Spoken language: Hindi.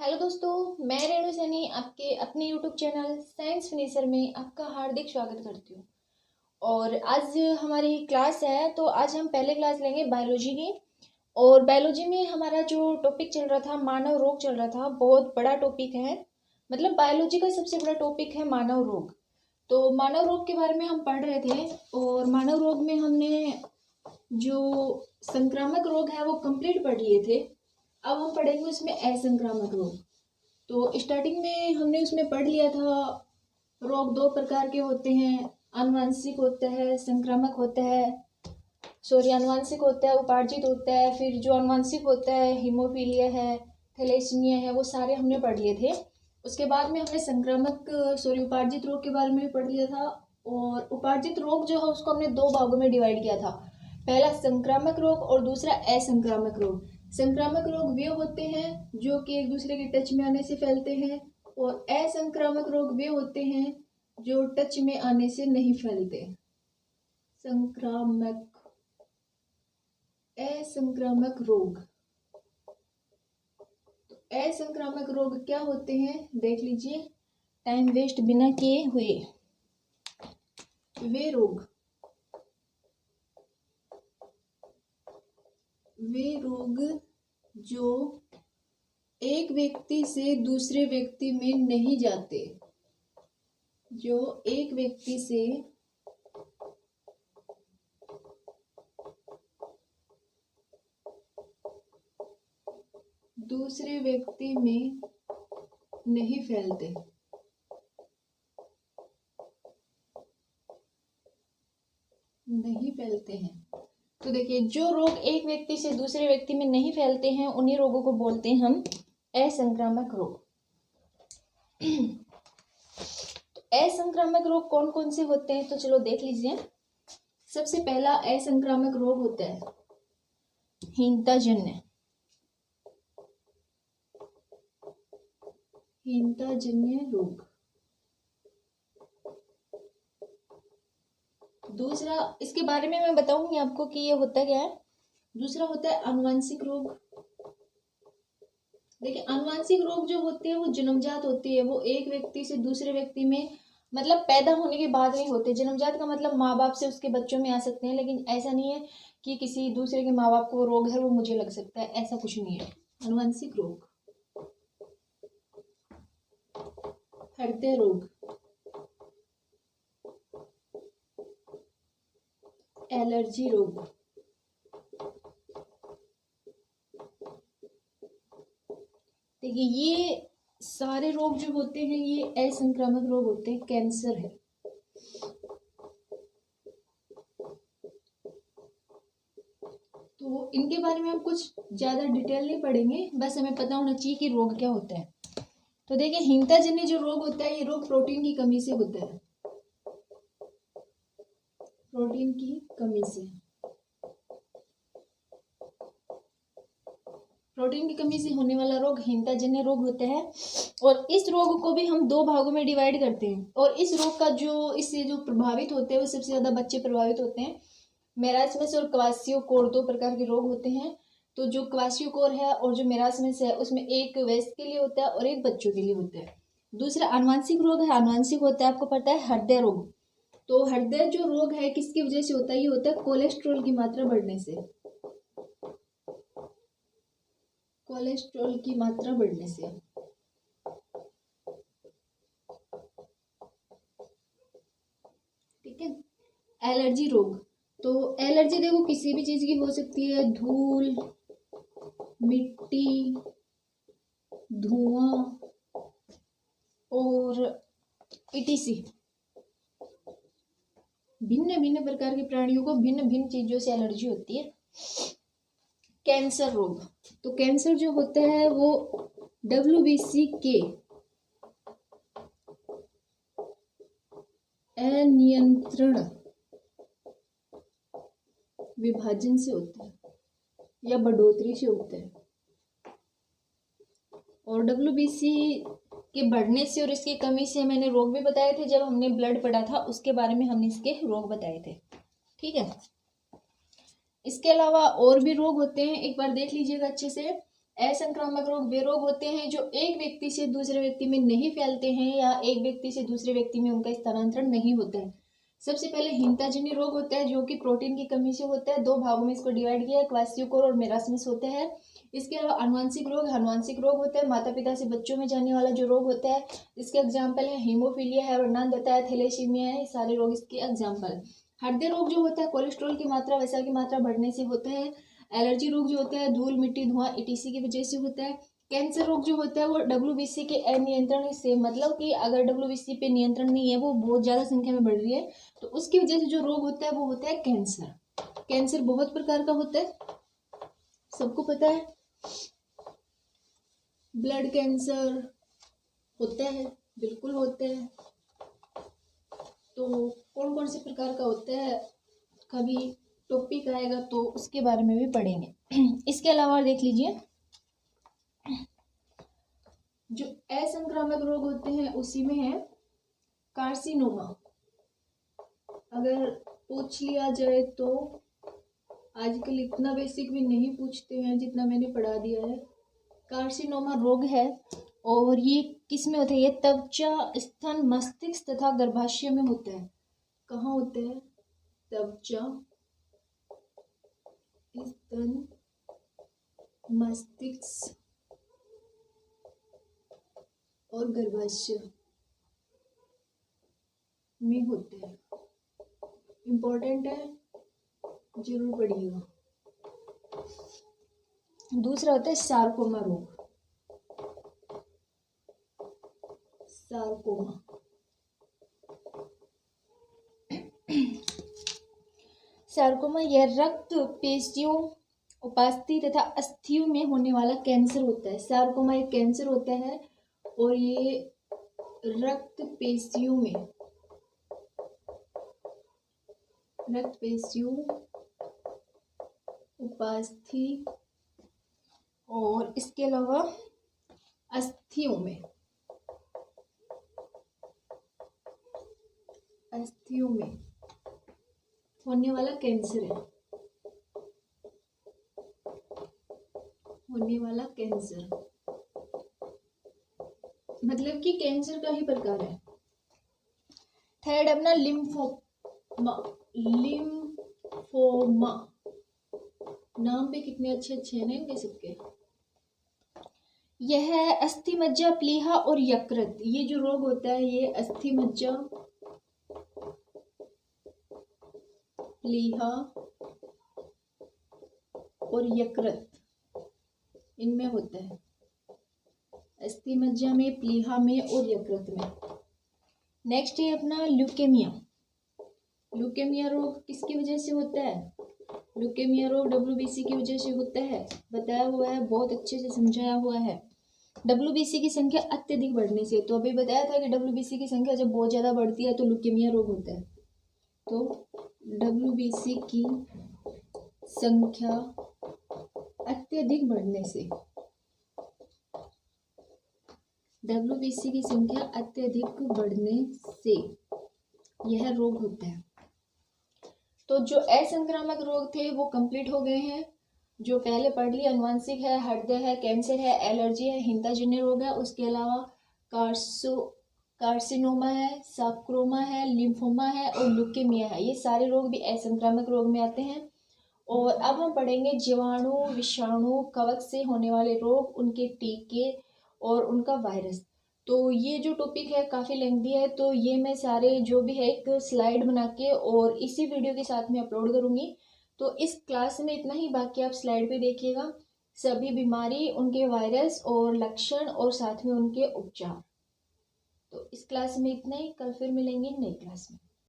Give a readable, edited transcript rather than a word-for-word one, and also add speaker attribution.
Speaker 1: हेलो दोस्तों, मैं रेणु सैनी आपके अपने यूट्यूब चैनल साइंस फिनिशर में आपका हार्दिक स्वागत करती हूँ। और आज हमारी क्लास है, तो आज हम पहले क्लास लेंगे बायोलॉजी की। और बायोलॉजी में हमारा जो टॉपिक चल रहा था मानव रोग चल रहा था, बहुत बड़ा टॉपिक है। मतलब बायोलॉजी का सबसे बड़ा टॉपिक है मानव रोग। तो मानव रोग के बारे में हम पढ़ रहे थे, और मानव रोग में हमने जो संक्रामक रोग है वो कंप्लीट पढ़ लिए थे। अब हम पढ़ेंगे उसमें असंक्रामक रोग। तो स्टार्टिंग में हमने उसमें पढ़ लिया था, रोग दो प्रकार के होते हैं, आनुवंशिक होता है, संक्रामक होता है। आनुवंशिक होता है, उपार्जित होता है। फिर जो आनुवंशिक होता है, हीमोफीलिया है, थैलेसीमिया है, वो सारे हमने पढ़ लिए थे। उसके बाद में हमने उपार्जित रोग के बारे में भी पढ़ लिया था। और उपार्जित रोग जो है उसको हमने दो भागों में डिवाइड किया था। पहला संक्रामक रोग और दूसरा असंक्रामक रोग। संक्रामक रोग वे होते हैं जो कि एक दूसरे के टच में आने से फैलते हैं, और असंक्रामक रोग वे होते हैं जो टच में आने से नहीं फैलते। संक्रामक, असंक्रामक रोग। तो असंक्रामक रोग क्या होते हैं देख लीजिए, टाइम वेस्ट बिना किए हुए। वे रोग जो एक व्यक्ति से दूसरे व्यक्ति में नहीं जाते, जो एक व्यक्ति से दूसरे व्यक्ति में नहीं फैलते। हैं। तो देखिए, जो रोग एक व्यक्ति से दूसरे व्यक्ति में नहीं फैलते हैं उन्हीं रोगों को बोलते हैं हम असंक्रामक रोग। तो असंक्रामक रोग कौन कौन से होते हैं, तो चलो देख लीजिए। सबसे पहला असंक्रामक रोग होता है हीनताजन्य रोग। दूसरा, इसके बारे में मैं बताऊंगी आपको कि ये होता क्या है। दूसरा होता है आनुवंशिक रोग। देखिए, आनुवंशिक रोग जो होते हैं वो जन्मजात होती है, वो एक व्यक्ति से दूसरे व्यक्ति में मतलब पैदा होने के बाद नहीं होते। जन्मजात का मतलब माँ बाप से उसके बच्चों में आ सकते हैं, लेकिन ऐसा नहीं है कि किसी दूसरे के माँ बाप को रोग है वो मुझे लग सकता है, ऐसा कुछ नहीं है। आनुवंशिक रोग। हृदय रोग, एलर्जी रोग। देखिए, ये सारे रोग जो होते हैं ये असंक्रामक रोग होते हैं। कैंसर है, तो इनके बारे में हम कुछ ज्यादा डिटेल नहीं पढ़ेंगे, बस हमें पता होना चाहिए कि रोग क्या होता है। तो देखिए, हीनताजन्य जो रोग होता है ये रोग प्रोटीन की कमी से होता है। प्रोटीन की कमी से, प्रोटीन की कमी से होने वाला रोग हीनताजन्य रोग होता है। और इस रोग को भी हम दो भागों में डिवाइड करते हैं। और इस रोग का इससे जो प्रभावित होते हैं वो सबसे ज्यादा बच्चे प्रभावित होते हैं। मेरास्मस और क्वासियोकोर दो प्रकार के रोग होते हैं। तो जो क्वासियोकोर है और जो मेरास्मस है उसमें एक वयस्क के लिए होता है और एक बच्चों के लिए होता है। दूसरा आनुवंशिक रोग है। आनुवंशिक होता है, आपको पता है, हृदय रोग। तो हृदय जो रोग है किसकी वजह से होता है, ये होता है कोलेस्ट्रॉल की मात्रा बढ़ने से। कोलेस्ट्रॉल की मात्रा बढ़ने से। ठीक है। एलर्जी रोग, तो एलर्जी देखो किसी भी चीज की हो सकती है, धूल, मिट्टी, धुआं और इटीसी। भिन्न भिन्न प्रकार के प्राणियों को भिन्न भिन्न चीजों से एलर्जी होती है। कैंसर रोग, तो कैंसर जो होता है वो WBC के अनियंत्रण विभाजन से होता है या बढ़ोतरी से होता है। और WBC के बढ़ने से और इसकी कमी से मैंने रोग भी बताए थे, जब हमने ब्लड पढ़ा था उसके बारे में हमने इसके रोग बताए थे। ठीक है। इसके अलावा और भी रोग होते हैं, एक बार देख लीजिएगा अच्छे से। असंक्रामक रोग वे रोग होते हैं जो एक व्यक्ति से दूसरे व्यक्ति में नहीं फैलते हैं या एक व्यक्ति से दूसरे व्यक्ति में उनका स्थानांतरण नहीं होता है। सबसे पहले हीनताजन्य रोग होता है जो कि प्रोटीन की कमी से होता है। 2 भागों में इसको डिवाइड किया है, क्वासियोकोर और मेरास्मस होते हैं। इसके अलावा आनुवंशिक रोग होता है, माता पिता से बच्चों में जाने वाला जो रोग होता है। इसके एग्जाम्पल है हीमोफीलिया है, वर्णांधता है, थैलेसीमिया है, सारे रोग इसके एग्जाम्पल। हृदय रोग जो होता है कोलेस्ट्रॉल की मात्रा वसा की मात्रा बढ़ने से होता है। एलर्जी रोग जो होता है धूल मिट्टी धुआं ईटीसी की वजह से होता है। कैंसर रोग जो होता है वो WBC के अनियंत्रण से, मतलब कि अगर WBC पे नियंत्रण नहीं है, वो बहुत ज़्यादा संख्या में बढ़ रही है, तो उसकी वजह से जो रोग होता है वो होता है कैंसर। कैंसर बहुत प्रकार का होता है, सबको पता है। ब्लड कैंसर होता है, बिल्कुल होता है। तो कौन कौन से प्रकार का होता है, कभी टॉपिक आएगा तो उसके बारे में भी पढ़ेंगे। इसके अलावा देख लीजिए जो असंक्रामक रोग होते हैं उसी में है कार्सिनोमा। अगर पूछ लिया जाए तो आजकल इतना बेसिक भी नहीं पूछते हैं जितना मैंने पढ़ा दिया है। कार्सिनोमा रोग है और ये किस में होता है, ये त्वचा, स्तन, मस्तिष्क तथा गर्भाशय में होता है। कहाँ होता है? त्वचा, स्तन, मस्तिष्क और गर्भाशय में होता है। इम्पोर्टेंट है, जरूर पढ़िएगा। दूसरा होता है सार्कोमा रोग। सार्कोमा सार्कोमा यह रक्त पेशियों, उपास्थि तथा अस्थियों में होने वाला कैंसर होता है। सार्कोमा एक कैंसर होता है और ये रक्त पेशियों, उपास्थि और इसके अलावा अस्थियों में होने वाला कैंसर है। मतलब कि कैंसर का ही प्रकार है। थर्ड अपना लिम्फोमा। नाम पे कितने अच्छे अच्छे हैं इनके सबके। यह है अस्थि मज्जा, प्लीहा और यकृत। ये जो रोग होता है ये अस्थि मज्जा, प्लीहा और यकृत इनमें होता है। अस्थि मज्जा में, प्लीहा में और यकृत में। नेक्स्ट है अपना ल्यूकेमिया। ल्यूकेमिया रोग किसकी वजह से होता है? ल्यूकेमिया रोग WBC की वजह से होता है, बताया हुआ है, बहुत अच्छे से समझाया हुआ है। WBC की संख्या अत्यधिक बढ़ने से, तो अभी बताया था कि WBC की संख्या जब बहुत ज़्यादा बढ़ती है तो ल्यूकेमिया रोग होता है। तो WBC की संख्या अत्यधिक बढ़ने से, WBC की संख्या अत्यधिक बढ़ने से यह रोग होता है। तो जो असंक्रामक रोग थे वो कंप्लीट हो गए हैं। जो पहले पढ़ लिए अनुवांशिक है, हृदय है, कैंसर है, एलर्जी है, हीनताजन्य रोग है। उसके अलावा कार्सिनोमा है, सार्कोमा है, लिम्फोमा है और ल्यूकेमिया है। ये सारे रोग भी असंक्रामक रोग में आते हैं। और अब हम पढ़ेंगे जीवाणु, विषाणु, कवक से होने वाले रोग, उनके टीके और उनका वायरस। तो ये जो टॉपिक है काफ़ी लेंथी है, तो ये मैं सारे जो भी है एक स्लाइड बना के और इसी वीडियो के साथ में अपलोड करूँगी। तो इस क्लास में इतना ही, बाकी आप स्लाइड पे देखिएगा सभी बीमारी, उनके वायरस और लक्षण और साथ में उनके उपचार। तो इस क्लास में इतना ही, कल फिर मिलेंगे नई क्लास में।